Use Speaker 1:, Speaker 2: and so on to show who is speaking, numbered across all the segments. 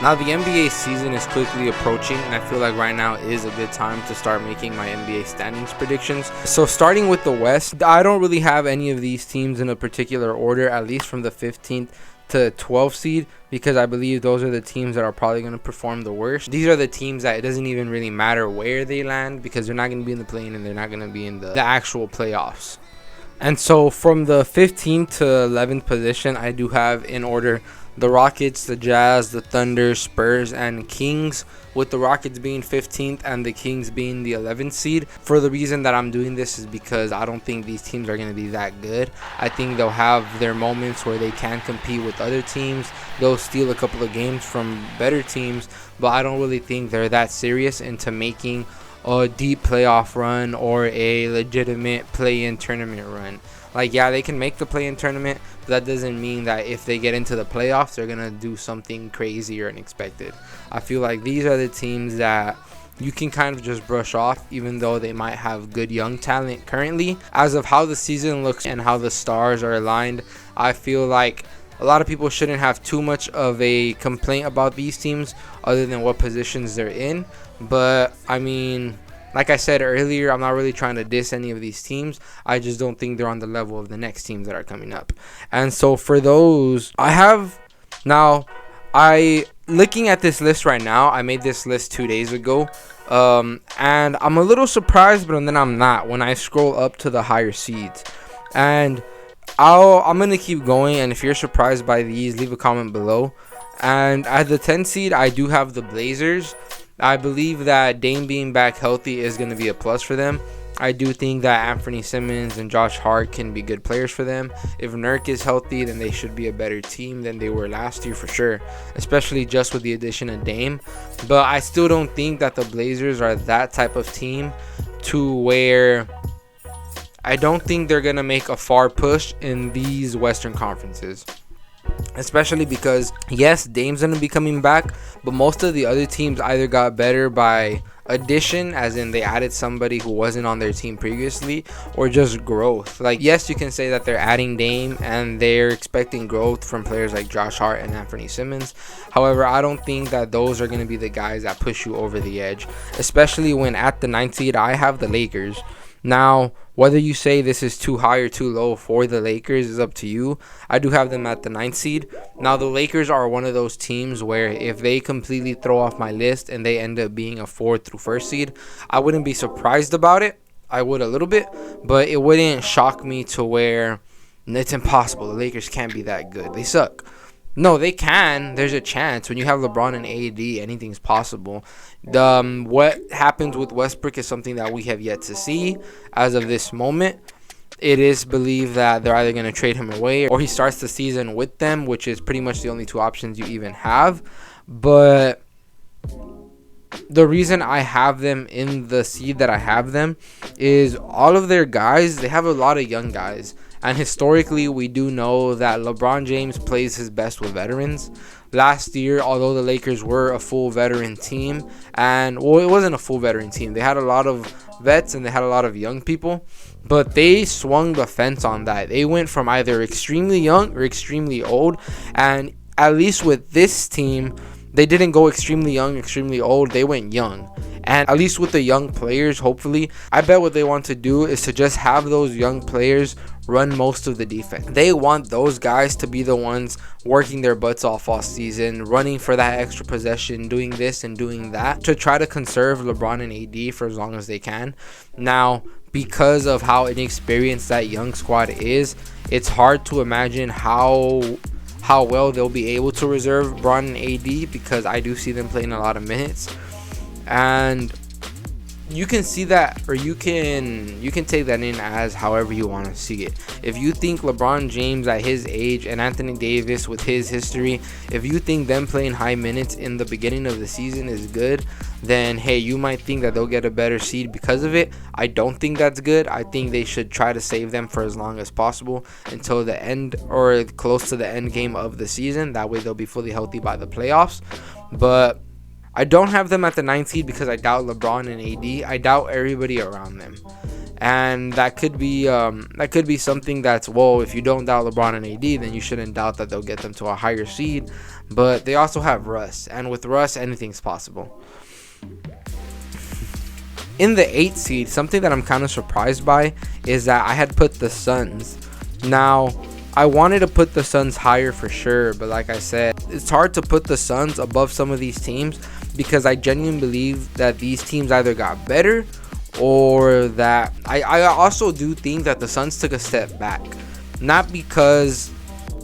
Speaker 1: Now, the NBA season is quickly approaching, and I feel like right now is a good time to start making my NBA standings predictions. So starting with the West, I don't really have any of these teams in a particular order, at least from the 15th to 12th seed, because I believe those are the teams that are probably going to perform the worst. These are the teams that it doesn't even really matter where they land, because they're not going to be in the play-in and they're not going to be in the actual playoffs. And so from the 15th to 11th position, I do have in order the Rockets, the Jazz, the Thunder, Spurs, and Kings, with the Rockets being 15th and the Kings being the 11th seed. For the reason that I'm doing this is because I don't think these teams are going to be that good. I think they'll have their moments where they can compete with other teams. They'll steal a couple of games from better teams, but I don't really think they're that serious into making a deep playoff run or a legitimate play-in tournament run. Like, yeah, they can make the play-in tournament, but that doesn't mean that if they get into the playoffs, they're going to do something crazy or unexpected. I feel like these are the teams that you can kind of just brush off, even though they might have good young talent currently. As of how the season looks and how the stars are aligned, I feel like a lot of people shouldn't have too much of a complaint about these teams other than what positions they're in. But, I mean, like I said earlier, I'm not really trying to diss any of these teams. I just don't think they're on the level of the next teams that are coming up. And so for those, looking at this list right now, I made this list 2 days ago. And I'm a little surprised, but then I'm not when I scroll up to the higher seeds. And I'm going to keep going. And if you're surprised by these, leave a comment below. And at the 10th seed, I do have the Blazers. I believe that Dame being back healthy is going to be a plus for them. I do think that Anthony Simmons and Josh Hart can be good players for them. If Nurk is healthy, then they should be a better team than they were last year for sure, especially just with the addition of Dame. But I still don't think that the Blazers are that type of team to where I don't think they're going to make a far push in these Western conferences. Especially because, yes, Dame's going to be coming back, but most of the other teams either got better by addition, as in they added somebody who wasn't on their team previously, or just growth. Like, yes, you can say that they're adding Dame and they're expecting growth from players like Josh Hart and Anthony Simmons. However, I don't think that those are going to be the guys that push you over the edge, especially when at the 9th seed I have the Lakers. Now, whether you say this is too high or too low for the Lakers is up to you. I do have them at the 9th seed. Now, the Lakers are one of those teams where if they completely throw off my list and they end up being a 4th through 1st seed, I wouldn't be surprised about it. I would a little bit, but it wouldn't shock me to where it's impossible. The Lakers can't be that good. They suck. No, they can. There's a chance. When you have LeBron and AD, anything's possible. What happens with Westbrook is something that we have yet to see as of this moment. It is believed that they're either going to trade him away or he starts the season with them, which is pretty much the only two options you even have. But the reason I have them in the seed that I have them is all of their guys, they have a lot of young guys. And historically, we do know that LeBron James plays his best with veterans. Last year, although the Lakers were a full veteran team, and well, it wasn't a full veteran team. They had a lot of vets and they had a lot of young people, but they swung the fence on that. They went from either extremely young or extremely old, and at least with this team, they didn't go extremely young, extremely old. They went young. And at least with the young players, hopefully, I bet what they want to do is to just have those young players run most of the defense. They want those guys to be the ones working their butts off all season, running for that extra possession, doing this and doing that, to try to conserve LeBron and AD for as long as they can. Now, because of how inexperienced that young squad is, it's hard to imagine how well they'll be able to reserve Bron and AD, because I do see them playing a lot of minutes. And you can see that, or you can take that in as however you want to see it. If you think LeBron James at his age and Anthony Davis with his history, if you think them playing high minutes in the beginning of the season is good, then hey, you might think that they'll get a better seed because of it. I don't think that's good. I think they should try to save them for as long as possible until the end or close to the end game of the season. That way they'll be fully healthy by the playoffs. But I don't have them at the 9th seed because I doubt LeBron and AD. I doubt everybody around them. And that could be something that's, well, if you don't doubt LeBron and AD, then you shouldn't doubt that they'll get them to a higher seed. But they also have Russ, and with Russ, anything's possible. In the 8th seed, something that I'm kind of surprised by is that I had put the Suns. Now, I wanted to put the Suns higher for sure, but like I said, it's hard to put the Suns above some of these teams because I genuinely believe that these teams either got better or that I also do think that the Suns took a step back. Not because,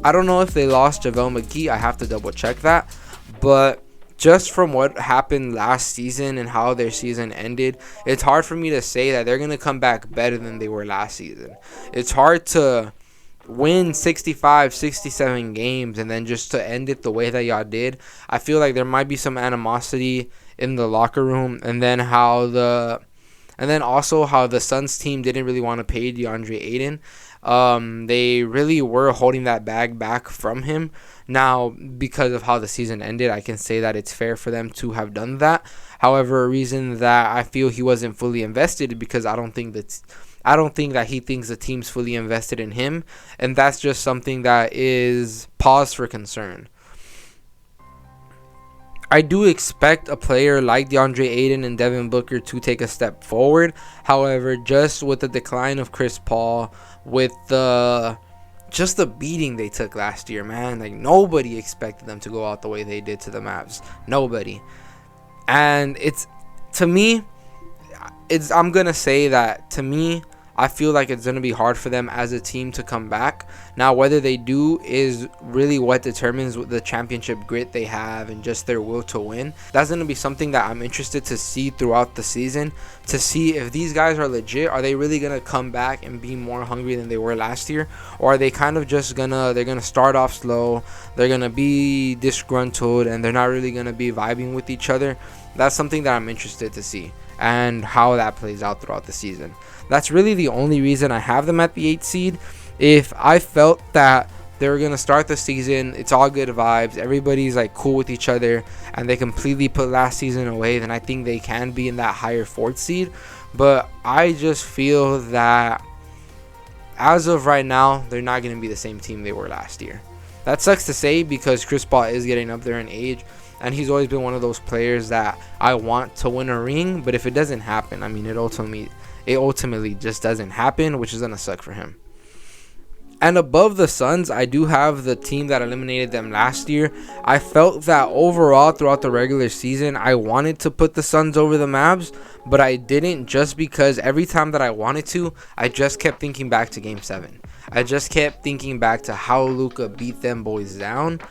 Speaker 1: I don't know if they lost JaVale McGee, I have to double check that, but just from what happened last season and how their season ended, it's hard for me to say that they're going to come back better than they were last season. It's hard to win 65, 67 games and then just to end it the way that y'all did. I feel like there might be some animosity in the locker room, and then also how the Suns team didn't really want to pay DeAndre Ayton. They really were holding that bag back from him. Now, because of how the season ended, I can say that it's fair for them to have done that. However, a reason that I feel he wasn't fully invested because I don't think that he thinks the team's fully invested in him, and that's just something that is pause for concern. I do expect a player like DeAndre Ayton and Devin Booker to take a step forward. However, just with the decline of Chris Paul, with just the beating they took last year, man, like nobody expected them to go out the way they did to the Mavs. Nobody. And I'm going to say that to me, I feel like it's going to be hard for them as a team to come back. Now, whether they do is really what determines the championship grit they have and just their will to win. That's going to be something that I'm interested to see throughout the season, to see if these guys are legit. Are they really going to come back and be more hungry than they were last year? Or are they kind of just they're going to start off slow, they're going to be disgruntled, and they're not really going to be vibing with each other? That's something that I'm interested to see and how that plays out throughout the season. That's really the only reason I have them at the 8th seed. If I felt that they were going to start the season, it's all good vibes, everybody's like cool with each other, and they completely put last season away, then I think they can be in that higher 4th seed. But I just feel that as of right now, they're not going to be the same team they were last year. That sucks to say because Chris Paul is getting up there in age, and he's always been one of those players that I want to win a ring. But if it doesn't happen, I mean, it ultimately just doesn't happen, which is going to suck for him. And above the Suns, I do have the team that eliminated them last year. I felt that overall throughout the regular season, I wanted to put the Suns over the Mavs, but I didn't, just because every time that I wanted to, I just kept thinking back to Game 7. I just kept thinking back to how Luka beat them boys down.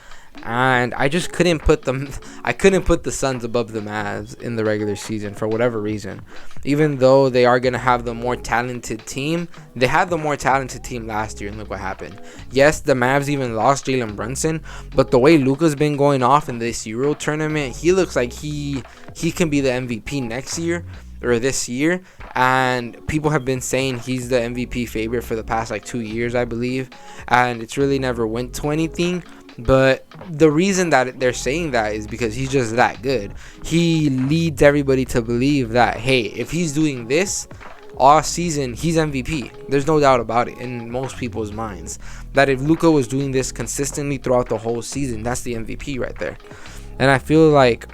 Speaker 1: And I just couldn't put the Suns above the Mavs in the regular season for whatever reason. Even though they are going to have the more talented team, they had the more talented team last year, and look what happened. Yes, the Mavs even lost Jalen Brunson, but the way Luka's been going off in this Euro tournament, he looks like he can be the MVP next year or this year, and people have been saying he's the MVP favorite for the past 2 years, I believe, and it's really never went to anything. But the reason that they're saying that is because he's just that good. He leads everybody to believe that, hey, if he's doing this all season, he's MVP. There's no doubt about it in most people's minds. That if Luka was doing this consistently throughout the whole season, that's the MVP right there. And I feel like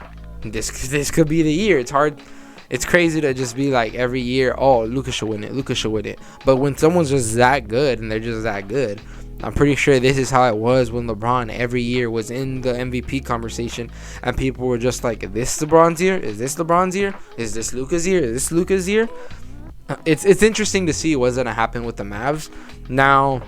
Speaker 1: this could be the year. It's hard. It's crazy to just be like every year, oh, Luka should win it. Luka should win it. But when someone's just that good and they're just that good, I'm pretty sure this is how it was when LeBron every year was in the MVP conversation, and people were just like, is this LeBron's year? Is this LeBron's year? Is this Luka's year? Is this Luka's year? It's interesting to see what's going to happen with the Mavs. Now,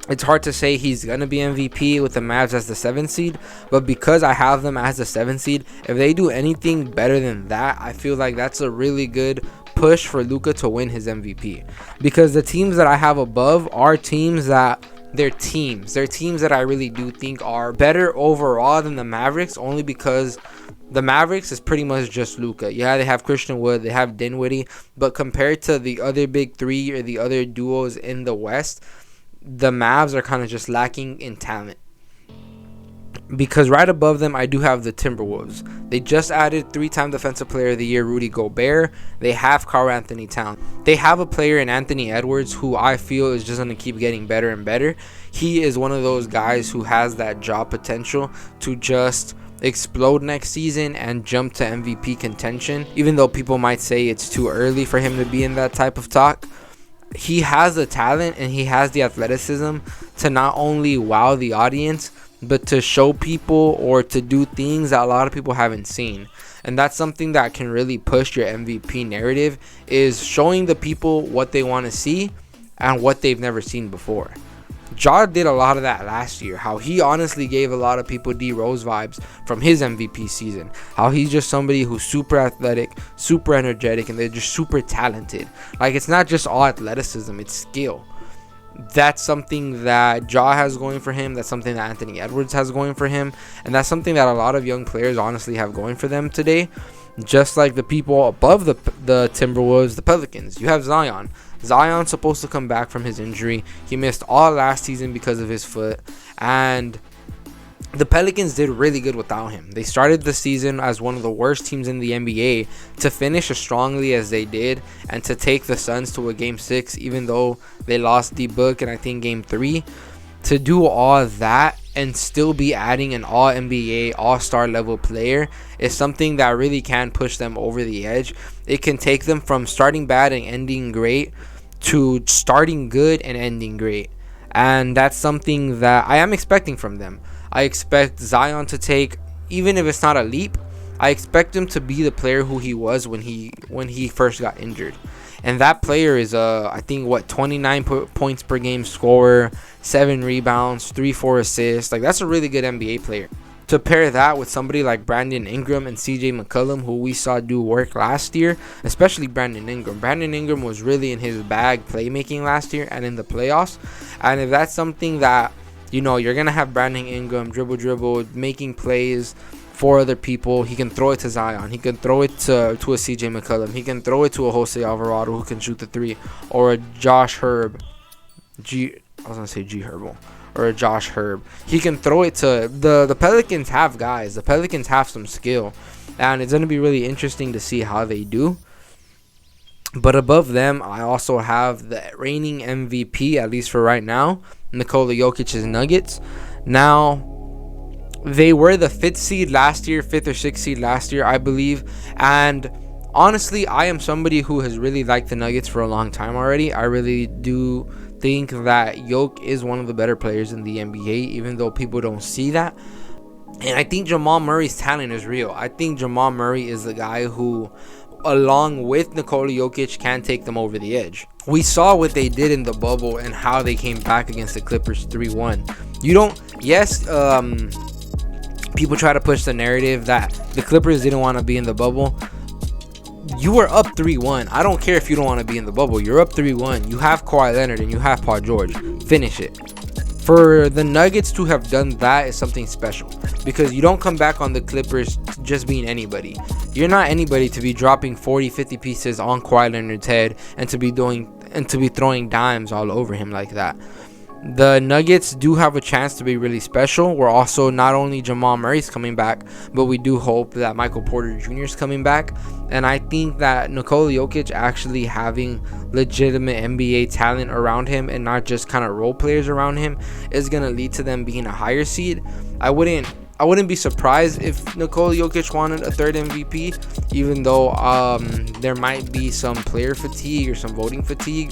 Speaker 1: it's hard to say he's going to be MVP with the Mavs as the 7th seed, but because I have them as the 7th seed, if they do anything better than that, I feel like that's a really good push for Luka to win his MVP. Because the teams that I have above are teams that They're teams that I really do think are better overall than the Mavericks, only because the Mavericks is pretty much just Luka. Yeah, they have Christian Wood, they have Dinwiddie, but compared to the other big three or the other duos in the West, the Mavs are kind of just lacking in talent. because right above them, I do have the Timberwolves. They just added 3-time Defensive Player of the Year Rudy Gobert. They have Karl-Anthony Towns. They have a player in Anthony Edwards who I feel is just going to keep getting better and better. He is one of those guys who has that job potential to just explode next season and jump to MVP contention. Even though people might say it's too early for him to be in that type of talk, he has the talent and he has the athleticism to not only wow the audience, but to show people or to do things that a lot of people haven't seen. And that's something that can really push your MVP narrative, is showing the people what they want to see and what they've never seen before. Ja did a lot of that last year. How he honestly gave a lot of people D Rose vibes from his MVP season. How he's just somebody who's super athletic, super energetic, and they're just super talented. Like, it's not just all athleticism, it's skill. That's something that Ja has going for him. That's something that Anthony Edwards has going for him. And that's something that a lot of young players honestly have going for them today. Just like the people above the Timberwolves, the Pelicans. You have Zion. Zion's supposed to come back from his injury. He missed all last season because of his foot. And the Pelicans did really good without him. They started the season as one of the worst teams in the NBA to finish as strongly as they did and to take the Suns to a Game 6, even though they lost D-Book and I think Game 3. To do all that and still be adding an all-NBA, all-star level player is something that really can push them over the edge. It can take them from starting bad and ending great to starting good and ending great. And that's something that I am expecting from them. I expect Zion to take, even if it's not a leap, I expect him to be the player who he was when he first got injured. And that player is I think 29 points per game scorer, 7 rebounds, 3-4 assists. Like, that's a really good NBA player. To pair that with somebody like Brandon Ingram and CJ McCollum, who we saw do work last year, especially Brandon Ingram. Brandon Ingram was really in his bag playmaking last year and in the playoffs. And if that's something that, you know, you're going to have Brandon Ingram dribble, making plays for other people. He can throw it to Zion. He can throw it to a CJ McCollum. He can throw it to a Jose Alvarado who can shoot the 3. Or a Josh Herb. Or a Josh Herb. He can throw it to... The Pelicans have guys. The Pelicans have some skill. And it's going to be really interesting to see how they do. But above them, I also have the reigning MVP, at least for right now, Nikola Jokic's Nuggets. Now, they were the 5th seed last year, 5th or 6th seed last year, I believe. And honestly, I am somebody who has really liked the Nuggets for a long time already. I really do think that Jokic is one of the better players in the NBA, even though people don't see that. And I think Jamal Murray's talent is real. I think Jamal Murray is the guy who, along with Nikola Jokic, can take them over the edge. We saw what they did in the bubble and how they came back against the Clippers 3-1. People try to push the narrative that the Clippers didn't want to be in the bubble. You were up 3-1. I don't care if you don't want to be in the bubble. You're up 3-1. You have Kawhi Leonard and you have Paul George. Finish it. For the Nuggets to have done that is something special, because you don't come back on the Clippers just being anybody. You're not anybody to be dropping 40-50 pieces on Kawhi Leonard's head and to be throwing dimes all over him like that. The Nuggets do have a chance to be really special. We're also, not only Jamal Murray's coming back, but we do hope that Michael Porter Jr. is coming back. And I think that Nikola Jokic actually having legitimate NBA talent around him and not just kind of role players around him is going to lead to them being a higher seed. I wouldn't be surprised if Nikola Jokic wanted a 3rd MVP, even though there might be some player fatigue or some voting fatigue.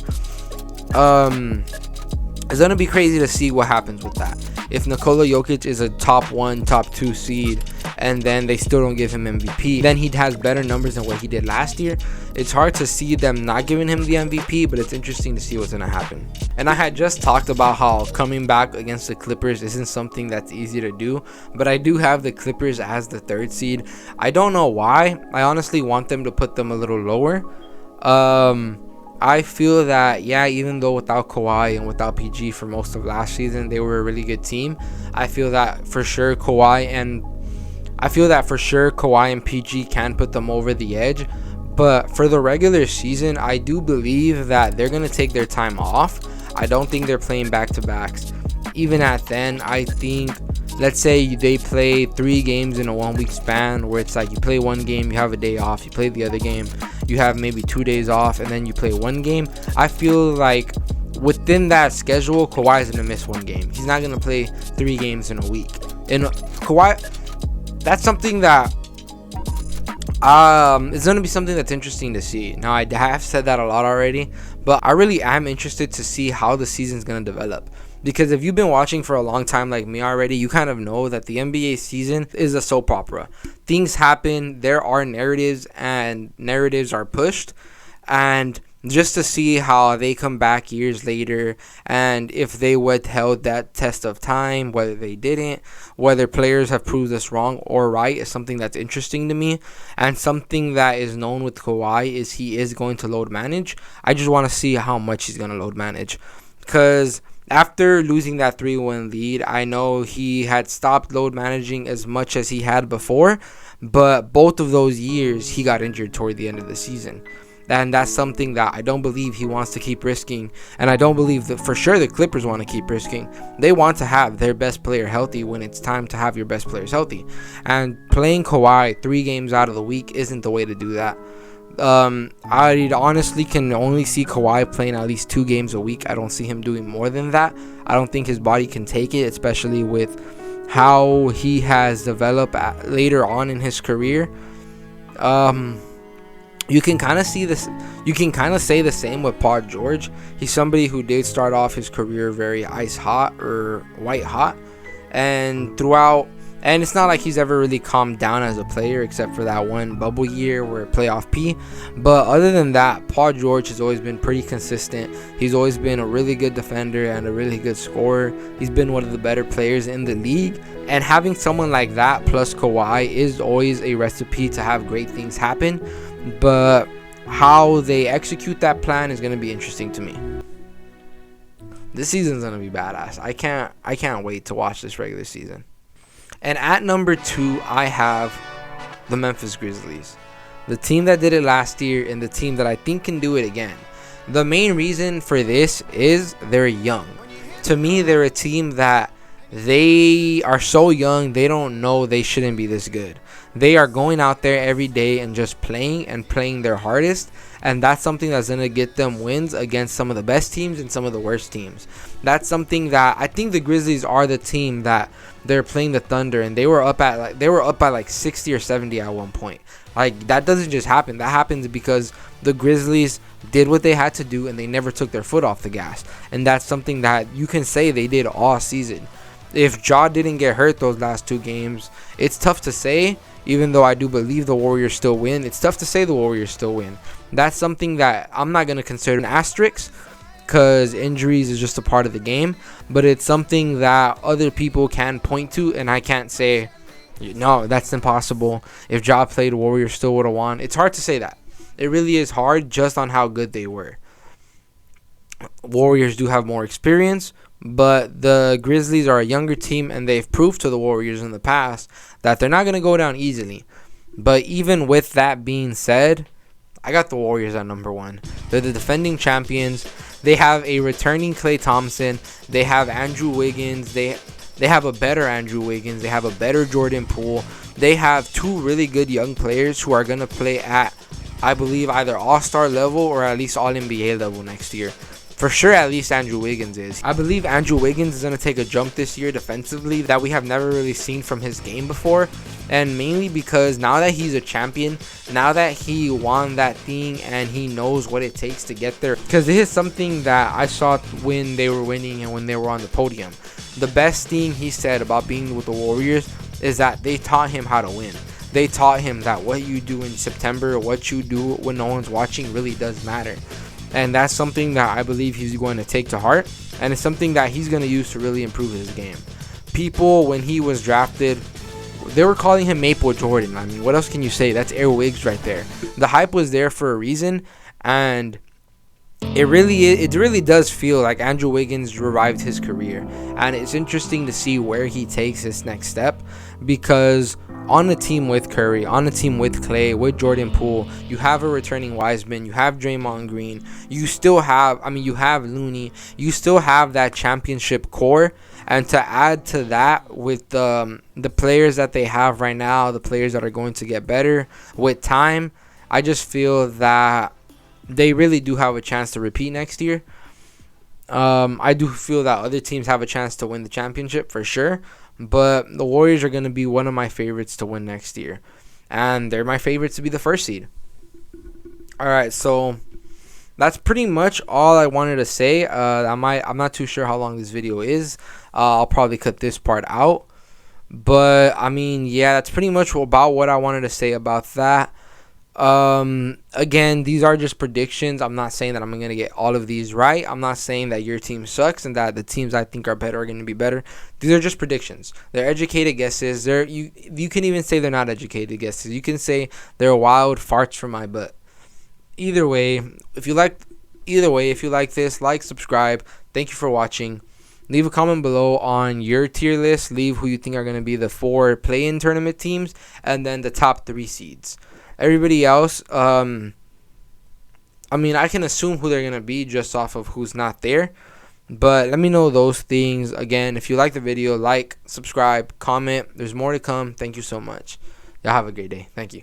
Speaker 1: It's going to be crazy to see what happens with that. If Nikola Jokic is a top 1, top 2 seed, and then they still don't give him MVP, then he has better numbers than what he did last year. It's hard to see them not giving him the MVP, but it's interesting to see what's going to happen. And I had just talked about how coming back against the Clippers isn't something that's easy to do, but I do have the Clippers as the 3rd seed. I don't know why. I honestly want them to put them a little lower. I feel that, even though without Kawhi and without PG for most of last season, they were a really good team. I feel that for sure Kawhi and PG can put them over the edge. But for the regular season, I do believe that they're going to take their time off. I don't think they're playing back-to-backs. Even at then, I think let's say they play 3 games in a 1 week span, where it's like you play 1 game, you have a day off, you play the other game, you have maybe 2 days off, and then you play 1 game. I feel like within that schedule, Kawhi is going to miss 1 game. He's not going to play 3 games in a week. And Kawhi, that's something that it's going to be something that's interesting to see. Now, I have said that a lot already, but I really am interested to see how the season's going to develop. Because if you've been watching for a long time like me already, you kind of know that the NBA season is a soap opera. Things happen, there are narratives, and narratives are pushed. And just to see how they come back years later, and if they withheld that test of time, whether they didn't, whether players have proved us wrong or right, is something that's interesting to me. And something that is known with Kawhi is he is going to load manage. I just want to see how much he's going to load manage. Because after losing that 3-1 lead, I know he had stopped load managing as much as he had before, but both of those years he got injured toward the end of the season. And that's something that I don't believe he wants to keep risking. And I don't believe that for sure the Clippers want to keep risking. They want to have their best player healthy when it's time to have your best players healthy. And playing Kawhi 3 games out of the week isn't the way to do that. I honestly can only see Kawhi playing at least 2 games a week. I don't see him doing more than that. I don't think his body can take it, especially with how he has developed later on in his career. You can kind of see this. You can kind of say the same with Paul George. He's somebody who did start off his career very ice hot or white hot, and throughout. And it's not like he's ever really calmed down as a player, except for that one bubble year where playoff P. But other than that, Paul George has always been pretty consistent. He's always been a really good defender and a really good scorer. He's been one of the better players in the league. And having someone like that plus Kawhi is always a recipe to have great things happen. But how they execute that plan is going to be interesting to me. This season's going to be badass. I can't wait to watch this regular season. And at number 2, I have the Memphis Grizzlies. The team that did it last year and the team that I think can do it again. The main reason for this is they're young. To me, they're a team that they are so young, they don't know they shouldn't be this good. They are going out there every day and just playing their hardest. And that's something that's going to get them wins against some of the best teams and some of the worst teams. That's something that I think the Grizzlies are the team that they're playing the Thunder, and they were up by like 60 or 70 at one point. Like, that doesn't just happen. That happens because the Grizzlies did what they had to do and they never took their foot off the gas. And that's something that you can say they did all season. If Ja didn't get hurt those last 2 games, it's tough to say. Even though I do believe the Warriors still win, it's tough to say the Warriors still win. That's something that I'm not going to consider an asterisk, because injuries is just a part of the game. But it's something that other people can point to, and I can't say, no, that's impossible. If Ja played, Warriors still would have won. It's hard to say that. It really is hard just on how good they were. Warriors do have more experience, but the Grizzlies are a younger team, and they've proved to the Warriors in the past that they're not going to go down easily. But even with that being said, I got the Warriors at number 1. They're the defending champions. They have a returning Klay Thompson. They have Andrew Wiggins. They have a better Andrew Wiggins. They have a better Jordan Poole. They have 2 really good young players who are going to play at, I believe, either all-star level or at least all-NBA level next year. For sure, at least Andrew Wiggins is. I believe Andrew Wiggins is going to take a jump this year defensively that we have never really seen from his game before. And mainly because now that he's a champion, now that he won that thing and he knows what it takes to get there. Because this is something that I saw when they were winning and when they were on the podium. The best thing he said about being with the Warriors is that they taught him how to win. They taught him that what you do in September or what you do when no one's watching really does matter. And that's something that I believe he's going to take to heart. And it's something that he's going to use to really improve his game. People, when he was drafted, they were calling him Maple Jordan. I mean, what else can you say? That's Air Wiggs right there. The hype was there for a reason. And it really does feel like Andrew Wiggins revived his career. And it's interesting to see where he takes his next step. Because on a team with Curry, on a team with Clay, with Jordan Poole. You have a returning Wiseman. You have Draymond Green. You still have, you have Looney. You still have that championship core. And to add to that with the players that they have right now, the players that are going to get better with time, I just feel that they really do have a chance to repeat next year. I do feel that other teams have a chance to win the championship for sure. But the Warriors are going to be one of my favorites to win next year. And they're my favorites to be the first seed. All right, so that's pretty much all I wanted to say. I'm not too sure how long this video is. I'll probably cut this part out. But, yeah, that's pretty much about what I wanted to say about that. Again, these are just predictions. I'm not saying that I'm going to get all of these right. I'm not saying that your team sucks and that the teams I think are better are going to be better. These are just predictions. They're educated guesses. You can even say they're not educated guesses. You can say they're wild farts from my butt. Either way, if you like this, like, subscribe. Thank you for watching. Leave a comment below on your tier list. Leave who you think are going to be the 4 play-in tournament teams and then the top 3 seeds. Everybody else, I can assume who they're going to be just off of who's not there. But let me know those things. Again, if you like the video, like, subscribe, comment. There's more to come. Thank you so much. Y'all have a great day. Thank you.